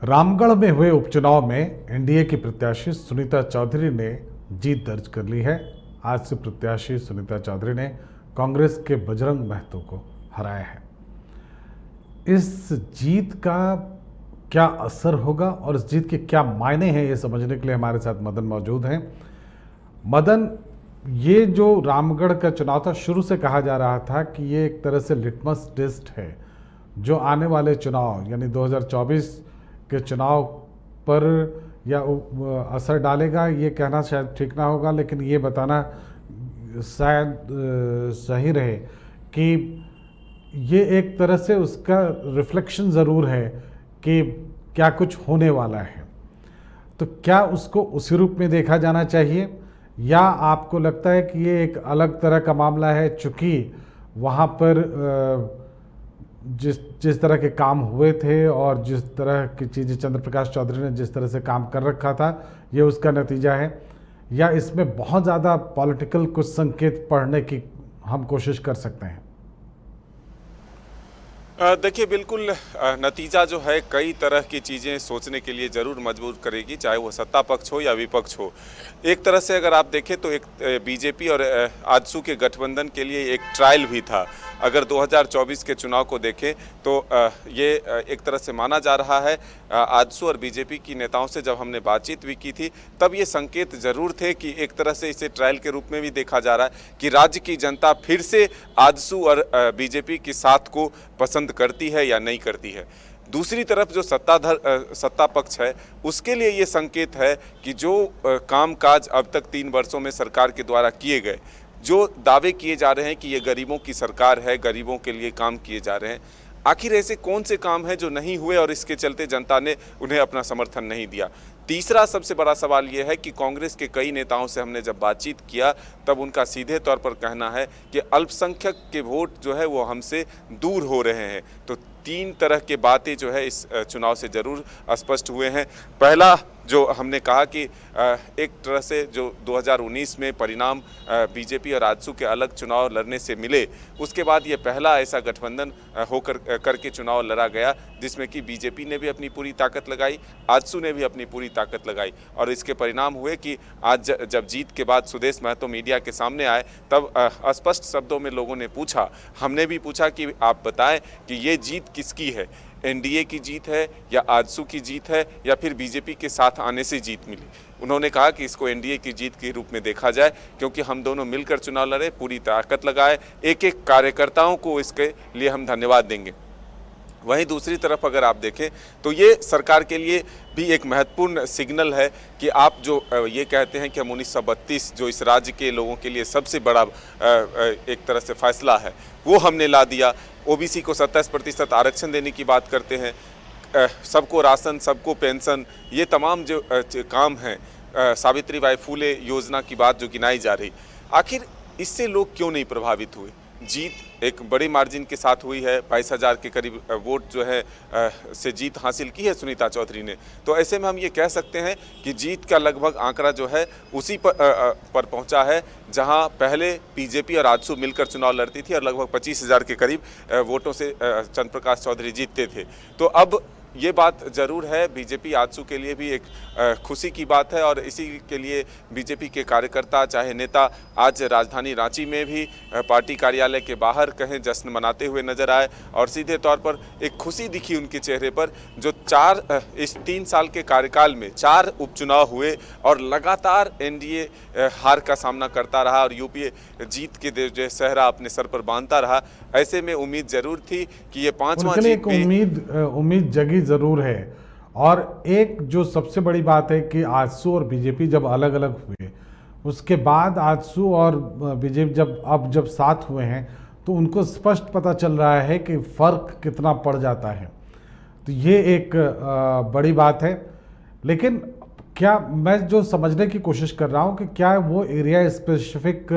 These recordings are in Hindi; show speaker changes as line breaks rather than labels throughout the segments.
रामगढ़ में हुए उपचुनाव में एनडीए की प्रत्याशी सुनीता चौधरी ने जीत दर्ज कर ली है। आज से प्रत्याशी सुनीता चौधरी ने कांग्रेस के बजरंग महतो को हराया है। इस जीत का क्या असर होगा और इस जीत के क्या मायने हैं, ये समझने के लिए हमारे साथ मदन मौजूद हैं। मदन, ये जो रामगढ़ का चुनाव था, शुरू से कहा जा रहा था कि ये एक तरह से लिटमस टेस्ट है जो आने वाले चुनाव यानी 2024 के चुनाव पर या असर डालेगा। ये कहना शायद ठीक ना होगा, लेकिन ये बताना शायद सही रहे कि ये एक तरह से उसका रिफ्लेक्शन ज़रूर है कि क्या कुछ होने वाला है। तो क्या उसको उसी रूप में देखा जाना चाहिए, या आपको लगता है कि ये एक अलग तरह का मामला है, चूँकि वहाँ पर जिस तरह के काम हुए थे और जिस तरह की चीज़ें चंद्र प्रकाश चौधरी ने जिस तरह से काम कर रखा था, ये उसका नतीजा है, या इसमें बहुत ज़्यादा पॉलिटिकल कुछ संकेत पढ़ने की हम कोशिश कर सकते हैं?
देखिए, बिल्कुल नतीजा जो है कई तरह की चीज़ें सोचने के लिए ज़रूर मजबूर करेगी, चाहे वो सत्ता पक्ष हो या विपक्ष हो। एक तरह से अगर आप देखें तो एक बीजेपी और आजसू के गठबंधन के लिए एक ट्रायल भी था। अगर 2024 के चुनाव को देखें तो ये एक तरह से माना जा रहा है। आजसू और बीजेपी की नेताओं से जब हमने बातचीत भी की थी, तब ये संकेत ज़रूर थे कि एक तरह से इसे ट्रायल के रूप में भी देखा जा रहा है कि राज्य की जनता फिर से आजसू और बीजेपी के साथ को पसंद करती है या नहीं करती है। दूसरी तरफ जो सत्ता पक्ष है, उसके लिए ये संकेत है कि जो कामकाज अब तक 3 वर्षों में सरकार के द्वारा किए गए, जो दावे किए जा रहे हैं कि ये गरीबों की सरकार है, गरीबों के लिए काम किए जा रहे हैं, आखिर ऐसे कौन से काम हैं जो नहीं हुए और इसके चलते जनता ने उन्हें अपना समर्थन नहीं दिया। तीसरा सबसे बड़ा सवाल ये है कि कांग्रेस के कई नेताओं से हमने जब बातचीत किया, तब उनका सीधे तौर पर कहना है कि अल्पसंख्यक के वोट जो है वो हमसे दूर हो रहे हैं। तो 3 तरह के बातें जो है इस चुनाव से ज़रूर स्पष्ट हुए हैं। पहला जो हमने कहा कि एक तरह से जो 2019 में परिणाम बीजेपी और आजसू के अलग चुनाव लड़ने से मिले, उसके बाद ये पहला ऐसा गठबंधन होकर करके चुनाव लड़ा गया जिसमें कि बीजेपी ने भी अपनी पूरी ताकत लगाई, आजसू ने भी अपनी पूरी ताकत लगाई, और इसके परिणाम हुए कि आज जब जीत के बाद सुदेश महतो मीडिया के सामने आए, तब स्पष्ट शब्दों में लोगों ने पूछा, हमने भी पूछा कि आप बताएं कि ये जीत किसकी है, एनडीए की जीत है या आजसू की जीत है या फिर बीजेपी के साथ आने से जीत मिली। उन्होंने कहा कि इसको एनडीए की जीत के रूप में देखा जाए, क्योंकि हम दोनों मिलकर चुनाव लड़े, पूरी ताकत लगाए, एक एक कार्यकर्ताओं को इसके लिए हम धन्यवाद देंगे। वहीं दूसरी तरफ अगर आप देखें तो ये सरकार के लिए भी एक महत्वपूर्ण सिग्नल है कि आप जो ये कहते हैं कि हम 1932 जो इस राज्य के लोगों के लिए सबसे बड़ा एक तरह से फैसला है, वो हमने ला दिया। ओबीसी को 27% आरक्षण देने की बात करते हैं, सबको राशन, सबको पेंशन, ये तमाम जो काम हैं, सावित्रीबाई फूले योजना की बात जो गिनाई जा रही, आखिर इससे लोग क्यों नहीं प्रभावित हुए? जीत एक बड़ी मार्जिन के साथ हुई है, 22,000 के करीब वोट जो है से जीत हासिल की है सुनीता चौधरी ने। तो ऐसे में हम ये कह सकते हैं कि जीत का लगभग आंकड़ा जो है उसी पर पहुंचा है जहां पहले बीजेपी और आजसू मिलकर चुनाव लड़ती थी और लगभग 25,000 के करीब वोटों से चंद्र प्रकाश चौधरी जीतते थे। तो अब ये बात ज़रूर है, बीजेपी आजसू के लिए भी एक खुशी की बात है, और इसी के लिए बीजेपी के कार्यकर्ता चाहे नेता आज राजधानी रांची में भी पार्टी कार्यालय के बाहर कहीं जश्न मनाते हुए नजर आए, और सीधे तौर पर एक खुशी दिखी उनके चेहरे पर। जो इस 3 साल के कार्यकाल में 4 उपचुनाव हुए और लगातार एनडीए हार का सामना करता रहा और यूपीए जीत के जो सहरा अपने सर पर बांधता रहा, ऐसे में उम्मीद जरूर थी कि ये 5वां जीत
उम्मीद जगी जरूर है। और एक जो सबसे बड़ी बात है कि आजसू और बीजेपी जब अलग अलग हुए, उसके बाद आजसू और बीजेपी जब साथ हुए हैं, तो उनको स्पष्ट पता चल रहा है कि फर्क कितना पड़ जाता है। तो ये एक बड़ी बात है। लेकिन क्या मैं जो समझने की कोशिश कर रहा हूँ कि क्या वो एरिया स्पेसिफिक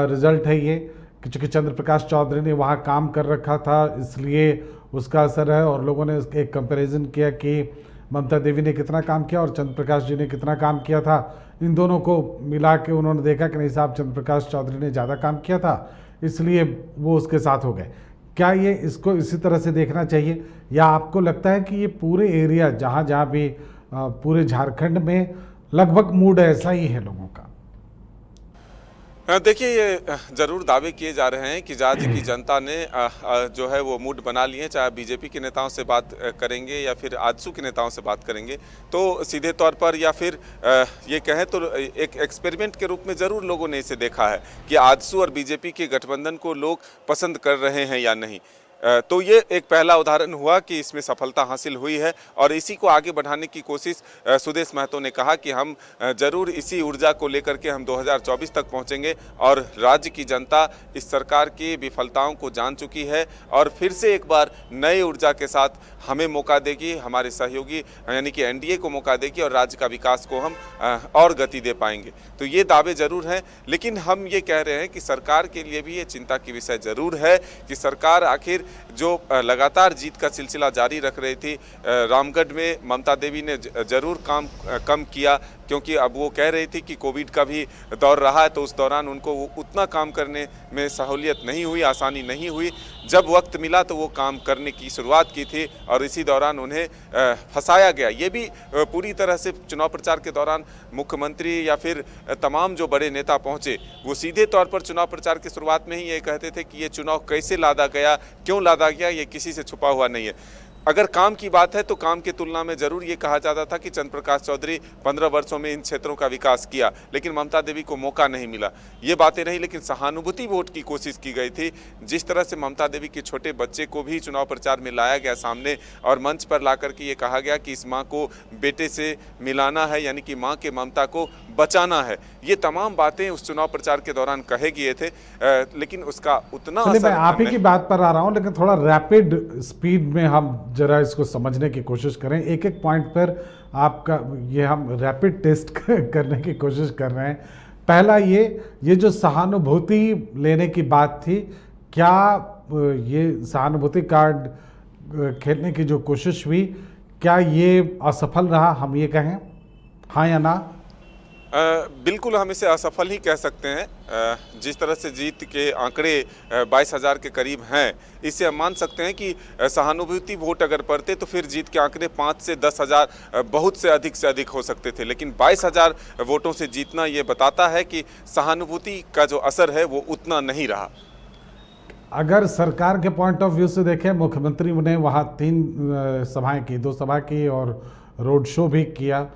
रिजल्ट है ये, कि चूँकि चंद्र प्रकाश चौधरी ने वहाँ काम कर रखा था इसलिए उसका असर है, और लोगों ने एक कंपैरिजन किया कि ममता देवी ने कितना काम किया और चंद्र प्रकाश जी ने कितना काम किया था, इन दोनों को मिला के उन्होंने देखा कि नहीं साहब, चंद्र प्रकाश चौधरी ने ज़्यादा काम किया था, इसलिए वो उसके साथ हो गए। क्या ये इसको इसी तरह से देखना चाहिए, या आपको लगता है कि ये पूरे एरिया जहाँ जहाँ भी पूरे झारखंड में लगभग मूड ऐसा ही है लोगों का?
देखिए, ये जरूर दावे किए जा रहे हैं कि राज्य की जनता ने जो है वो मूड बना लिए हैं। चाहे बीजेपी के नेताओं से बात करेंगे या फिर आजसू के नेताओं से बात करेंगे, तो सीधे तौर पर या फिर ये कहें तो एक एक्सपेरिमेंट के रूप में ज़रूर लोगों ने इसे देखा है कि आजसू और बीजेपी के गठबंधन को लोग पसंद कर रहे हैं या नहीं। तो ये एक पहला उदाहरण हुआ कि इसमें सफलता हासिल हुई है और इसी को आगे बढ़ाने की कोशिश सुदेश महतो ने कहा कि हम जरूर इसी ऊर्जा को लेकर के हम 2024 तक पहुंचेंगे और राज्य की जनता इस सरकार की विफलताओं को जान चुकी है और फिर से एक बार नई ऊर्जा के साथ हमें मौका देगी, हमारे सहयोगी यानी कि एनडीए को मौका देगी और राज्य का विकास को हम और गति दे पाएंगे। तो ये दावे जरूर हैं, लेकिन हम ये कह रहे हैं कि सरकार के लिए भी ये चिंता की विषय जरूर है कि सरकार आखिर जो लगातार जीत का सिलसिला जारी रख रही थी, रामगढ़ में ममता देवी ने जरूर काम कम किया, क्योंकि अब वो कह रही थी कि कोविड का भी दौर रहा है, तो उस दौरान उनको उतना काम करने में सहूलियत नहीं हुई, आसानी नहीं हुई। जब वक्त मिला तो वो काम करने की शुरुआत की थी और इसी दौरान उन्हें फंसाया गया। ये भी पूरी तरह से चुनाव प्रचार के दौरान मुख्यमंत्री या फिर तमाम जो बड़े नेता पहुंचे, वो सीधे तौर पर चुनाव प्रचार की शुरुआत में ही ये कहते थे कि ये चुनाव कैसे लादा गया, क्यों लादा गया, ये किसी से छुपा हुआ नहीं है। अगर काम की बात है तो काम की तुलना में जरूर ये कहा जाता था कि चंद्र प्रकाश चौधरी 15 वर्षों में इन क्षेत्रों का विकास किया, लेकिन ममता देवी को मौका नहीं मिला। ये बातें रही, लेकिन सहानुभूति वोट की कोशिश की गई थी। जिस तरह से ममता देवी के छोटे बच्चे को भी चुनाव प्रचार में लाया गया सामने और मंच पर ला करके ये कहा गया कि इस माँ को बेटे से मिलाना है, यानी कि माँ के ममता को बचाना है, ये तमाम बातें उस चुनाव प्रचार के दौरान कहे गए थे, लेकिन उसका उतना असर
मैं आप ही की बात पर आ रहा हूं, लेकिन थोड़ा रैपिड स्पीड में हम जरा इसको समझने की कोशिश करें। एक एक पॉइंट पर आपका ये हम रैपिड टेस्ट करने की कोशिश कर रहे हैं। पहला ये जो सहानुभूति लेने की बात थी, क्या ये सहानुभूति कार्ड खेलने की जो कोशिश हुई, क्या ये असफल रहा, हम ये कहें हाँ या ना?
बिल्कुल हम इसे असफल ही कह सकते हैं। जिस तरह से जीत के आंकड़े 22,000 के करीब हैं, इससे हम मान सकते हैं कि सहानुभूति वोट अगर पड़ते तो फिर जीत के आंकड़े 5 से 10,000 बहुत से अधिक हो सकते थे, लेकिन 22,000 वोटों से जीतना ये बताता है कि सहानुभूति का जो असर है वो उतना नहीं रहा।
अगर सरकार के पॉइंट ऑफ व्यू से देखें, मुख्यमंत्री ने वहाँ 3 सभाएं की, 2 सभा की और रोड शो भी किया,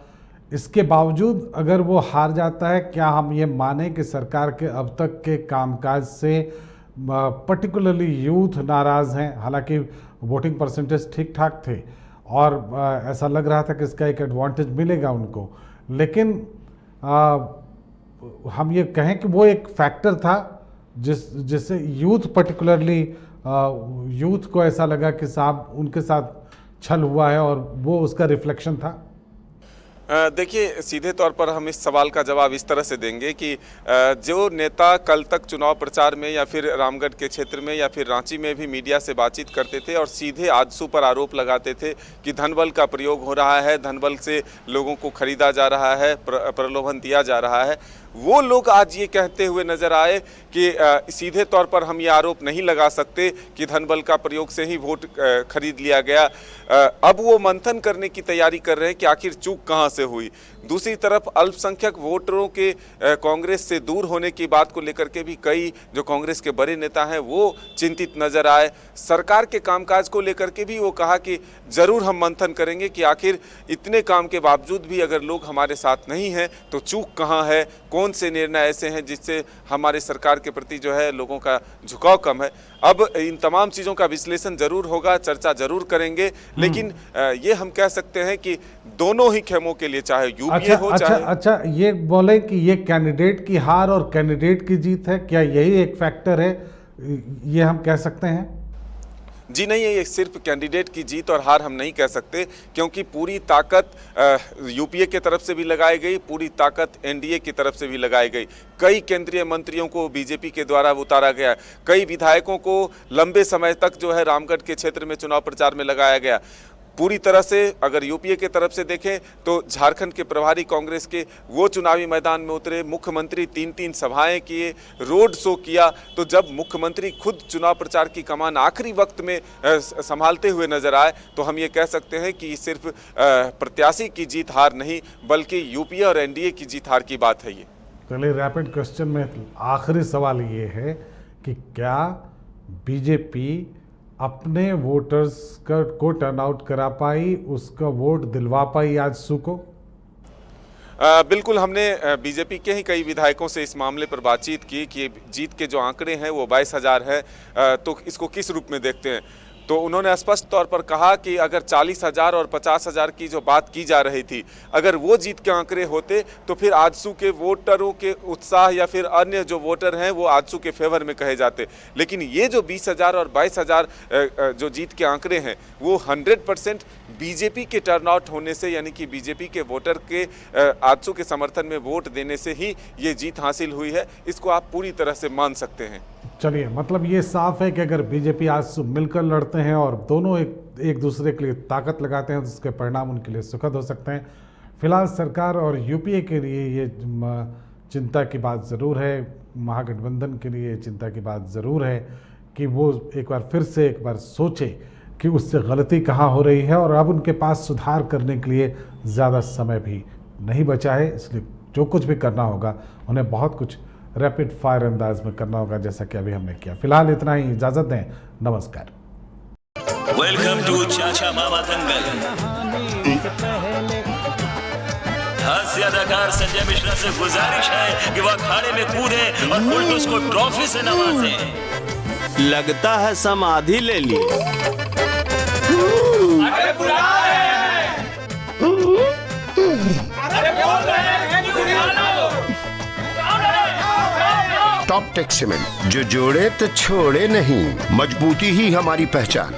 इसके बावजूद अगर वो हार जाता है, क्या हम ये माने कि सरकार के अब तक के कामकाज से पर्टिकुलरली यूथ नाराज़ हैं? हालांकि वोटिंग परसेंटेज ठीक ठाक थे और ऐसा लग रहा था कि इसका एक एडवांटेज मिलेगा उनको, लेकिन हम ये कहें कि वो एक फैक्टर था जिससे यूथ पर्टिकुलरली यूथ को ऐसा लगा कि साहब उनके साथ छल हुआ है और वो उसका रिफ्लेक्शन था।
देखिए, सीधे तौर पर हम इस सवाल का जवाब इस तरह से देंगे कि जो नेता कल तक चुनाव प्रचार में या फिर रामगढ़ के क्षेत्र में या फिर रांची में भी मीडिया से बातचीत करते थे और सीधे आजसू पर आरोप लगाते थे कि धनबल का प्रयोग हो रहा है, धनबल से लोगों को खरीदा जा रहा है, प्रलोभन दिया जा रहा है, वो लोग आज ये कहते हुए नजर आए कि सीधे तौर पर हम ये आरोप नहीं लगा सकते कि धनबल का प्रयोग से ही वोट खरीद लिया गया। अब वो मंथन करने की तैयारी कर रहे हैं कि आखिर चूक कहाँ से हुई। दूसरी तरफ अल्पसंख्यक वोटरों के कांग्रेस से दूर होने की बात को लेकर के भी कई जो कांग्रेस के बड़े नेता हैं वो चिंतित नजर आए। सरकार के कामकाज को लेकर के भी वो कहा कि जरूर हम मंथन करेंगे कि आखिर इतने काम के बावजूद भी अगर लोग हमारे साथ नहीं हैं तो चूक कहाँ है, कौन से निर्णय ऐसे हैं जिससे हमारे सरकार के प्रति जो है लोगों का झुकाव कम है। अब इन तमाम चीज़ों का विश्लेषण जरूर होगा, चर्चा जरूर करेंगे, लेकिन ये हम कह सकते हैं कि दोनों ही खेमों के लिए, चाहे यूपीए हो चाहे
ये बोले कि ये कैंडिडेट की हार और कैंडिडेट की जीत है, क्या यही एक फैक्टर है, ये हम कह सकते हैं?
जी नहीं, ये सिर्फ कैंडिडेट की जीत और हार हम नहीं कह सकते, क्योंकि पूरी ताकत यूपीए की तरफ से भी लगाई गई, पूरी ताकत एनडीए की तरफ से भी लगाई गई। कई केंद्रीय मंत्रियों को बीजेपी के द्वारा उतारा गया, कई विधायकों को लंबे समय तक जो है रामगढ़ के क्षेत्र में चुनाव प्रचार में लगाया गया। पूरी तरह से अगर यूपीए के तरफ से देखें तो झारखंड के प्रभारी कांग्रेस के वो चुनावी मैदान में उतरे, मुख्यमंत्री 3-3 सभाएं किए, रोड शो किया। तो जब मुख्यमंत्री खुद चुनाव प्रचार की कमान आखिरी वक्त में संभालते हुए नजर आए तो हम ये कह सकते हैं कि सिर्फ प्रत्याशी की जीत हार नहीं बल्कि यूपीए और एनडीए की जीत हार की बात है ये।
चलिए रैपिड क्वेश्चन में आखिरी सवाल ये है कि क्या बीजेपी अपने वोटर्स को टर्नआउट करा पाई, उसका वोट दिलवा पाई आजसू को?
बिल्कुल, हमने बीजेपी के ही कई विधायकों से इस मामले पर बातचीत की कि जीत के जो आंकड़े हैं वो 22,000 है, तो इसको किस रूप में देखते हैं। तो उन्होंने स्पष्ट तौर पर कहा कि अगर 40,000 और 50,000 की जो बात की जा रही थी, अगर वो जीत के आंकड़े होते तो फिर आजसू के वोटरों के उत्साह या फिर अन्य जो वोटर हैं वो आजसू के फेवर में कहे जाते। लेकिन ये जो 20,000 और 22,000 जो जीत के आंकड़े हैं वो 100% बीजेपी के टर्नआउट होने से, यानी कि बीजेपी के वोटर के आजसू के समर्थन में वोट देने से ही ये जीत हासिल हुई है। इसको आप पूरी तरह से मान सकते हैं।
चलिए, मतलब ये साफ है कि अगर बीजेपी आजसू मिलकर लड़ते हैं और दोनों एक दूसरे के लिए ताकत लगाते हैं तो उसके परिणाम उनके लिए सुखद हो सकते हैं। फिलहाल सरकार और यूपीए के लिए ये चिंता की बात ज़रूर है, महागठबंधन के लिए चिंता की बात ज़रूर है कि वो एक बार सोचे कि उससे गलती कहाँ हो रही है और अब उनके पास सुधार करने के लिए ज़्यादा समय भी नहीं बचा है। इसलिए जो कुछ भी करना होगा उन्हें बहुत कुछ रैपिड फायर अंदाज में करना होगा, जैसा कि अभी हमने किया। फिलहाल इतना ही, इजाजत दें, नमस्कार।
वेलकम टू चाचा मामा दंगल। हास्य अदाकार संजय मिश्रा से गुजारिश है कि वह अखाड़े में कूदे और फुलटूस को ट्रॉफी से नवाजे।
लगता है समाधि ले ली।
अरे बुला रहे हैं। अरे बोल रहे हैं कि बुला लो।
टॉप टेक सीमेंट, जो जोड़े तो छोड़े नहीं, मजबूती ही हमारी पहचान।